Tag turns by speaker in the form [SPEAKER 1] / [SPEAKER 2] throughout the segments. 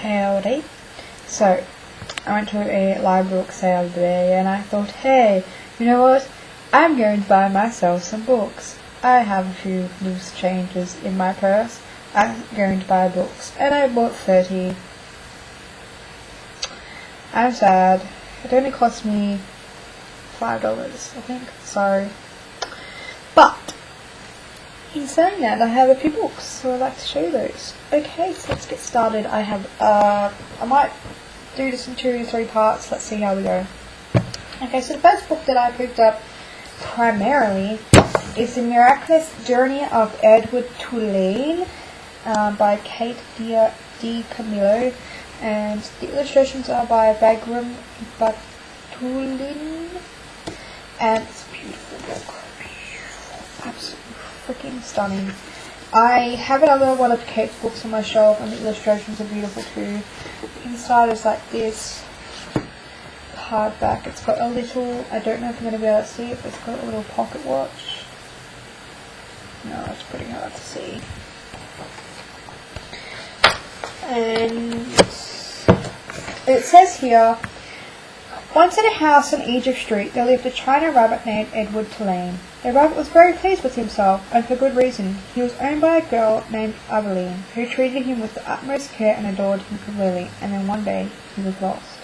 [SPEAKER 1] Howdy. So, I went to a library book sale today and I thought, hey, you know what? I'm going to buy myself some books. I have a few loose changes in my purse. I'm going to buy books. And I bought 30. I'm sad. It only cost me $5, I think. Sorry. But, in saying that, I have a few books, so I'd like to show you those. Okay, so let's get started. I have, I might do this in 2 or 3 parts. Let's see how we go. Okay, so the first book that I picked up primarily is The Miraculous Journey of Edward Tulane by Kate DiCamillo, and the illustrations are by Bagram Batulin, and it's a beautiful book. Absolutely freaking stunning. I have another one of Kate's books on my shelf, and the illustrations are beautiful too. The inside is like this hardback. It's got a little, I don't know if I'm going to be able to see it, but it's got a little pocket watch. No, it's pretty hard to see. And it says here, once in a house on Egypt Street there lived a China rabbit named Edward Tulane. The rabbit was very pleased with himself, and for good reason. He was owned by a girl named Aveline, who treated him with the utmost care and adored him completely, and then one day he was lost.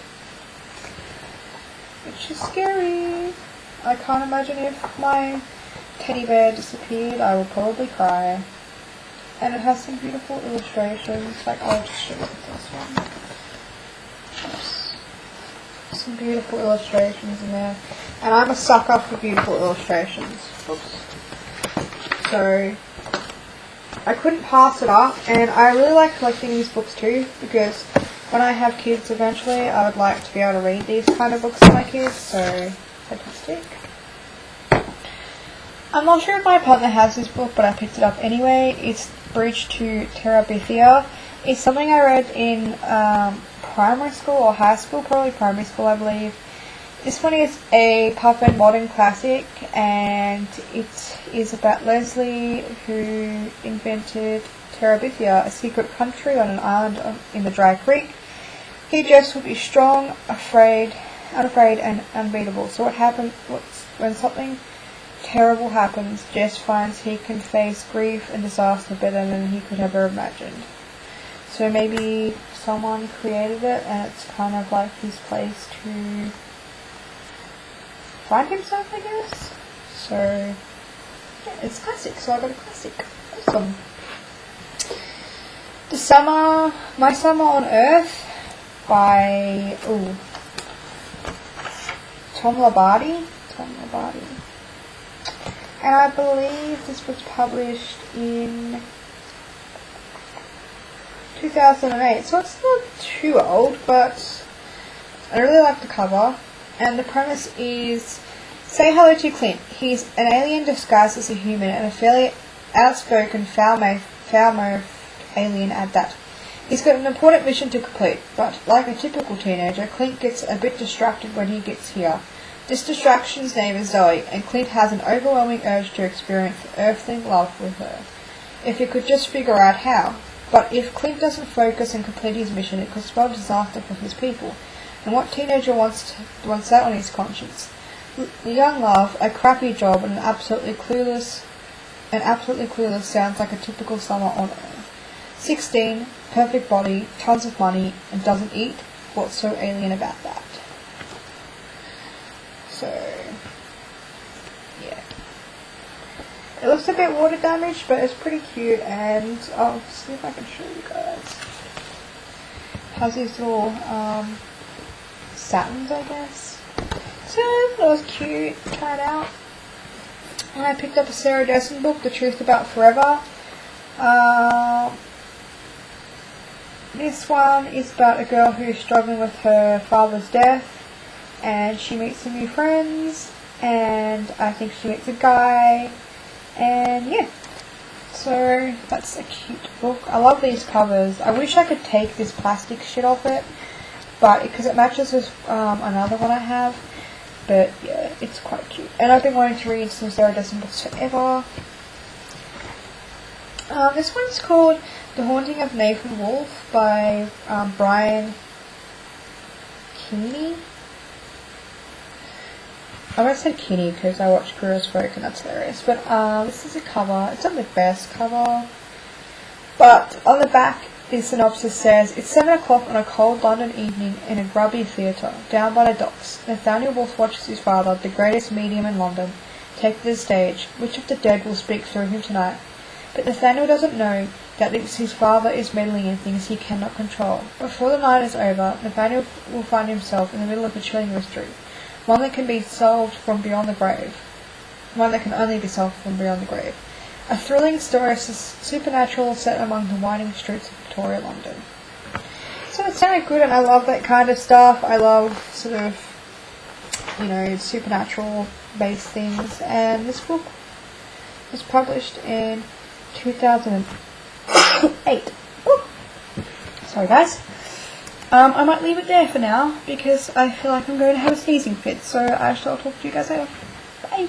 [SPEAKER 1] Which is scary. I can't imagine if my teddy bear disappeared, I would probably cry. And it has some beautiful illustrations, like I'll just show you this one. Oops. Some beautiful illustrations in there, and I'm a sucker for beautiful illustrations. Oops. So I couldn't pass it up, and I really like collecting these books too, because when I have kids eventually I would like to be able to read these kind of books to my kids, so fantastic. I'm not sure if my partner has this book, but I picked it up anyway. It's Bridge to Terabithia. It's something I read in primary school or high school, probably primary school I believe. This one is a pulp and modern classic, and it is about Leslie, who invented Terabithia, a secret country on an island in the dry creek. He just would be strong, unafraid and unbeatable. So what happens when something terrible happens? Jess finds he can face grief and disaster better than he could ever imagined. So maybe someone created it, and it's kind of like his place to find himself, I guess. So yeah, it's classic. So I got a classic. Awesome. My Summer on Earth by Tom Labate. And I believe this was published in 2008, so it's not too old, but I really like the cover. And the premise is, say hello to Clint. He's an alien disguised as a human, and a fairly outspoken, foul-mouthed alien at that. He's got an important mission to complete, but like a typical teenager, Clint gets a bit distracted when he gets here. This distraction's name is Zoe, and Clint has an overwhelming urge to experience earthling love with her, if he could just figure out how. But if Clint doesn't focus and complete his mission, it could spell disaster for his people. And what teenager wants that on his conscience? The young love, a crappy job, and absolutely clueless sounds like a typical summer on Earth. 16, perfect body, tons of money, and doesn't eat. What's so alien about that? So, yeah. It looks a bit water damaged, but it's pretty cute, and I'll see if I can show you guys. It has these little satins, I guess. So that was cute. Try it out. And I picked up a Sarah Dessen book, The Truth About Forever. This one is about a girl who's struggling with her father's death, and she meets some new friends, and I think she meets a guy. And yeah, so that's a cute book. I love these covers. I wish I could take this plastic shit off it, but because it matches with another one I have. But yeah, it's quite cute. And I've been wanting to read some Sarah Dessen books forever. This one's called The Haunting of Nathan Wolfe by Brian Kinney. I almost said Kinney because I watched Girls Folk and that's hilarious. But this is a cover. It's not the best cover. But on the back, the synopsis says, it's 7 o'clock on a cold London evening in a grubby theatre, down by the docks. Nathaniel Wolfe watches his father, the greatest medium in London, take to the stage. Which of the dead will speak through him tonight? But Nathaniel doesn't know that his father is meddling in things he cannot control. Before the night is over, Nathaniel will find himself in the middle of a chilling mystery. One that can be solved from beyond the grave. One that can only be solved from beyond the grave. A thrilling story of supernatural set among the winding streets of Victoria, London. So it sounded good, and I love that kind of stuff. I love sort of, supernatural based things. And this book was published in 2008. Sorry guys. I might leave it there for now because I feel like I'm going to have a sneezing fit. So I shall talk to you guys later. Bye.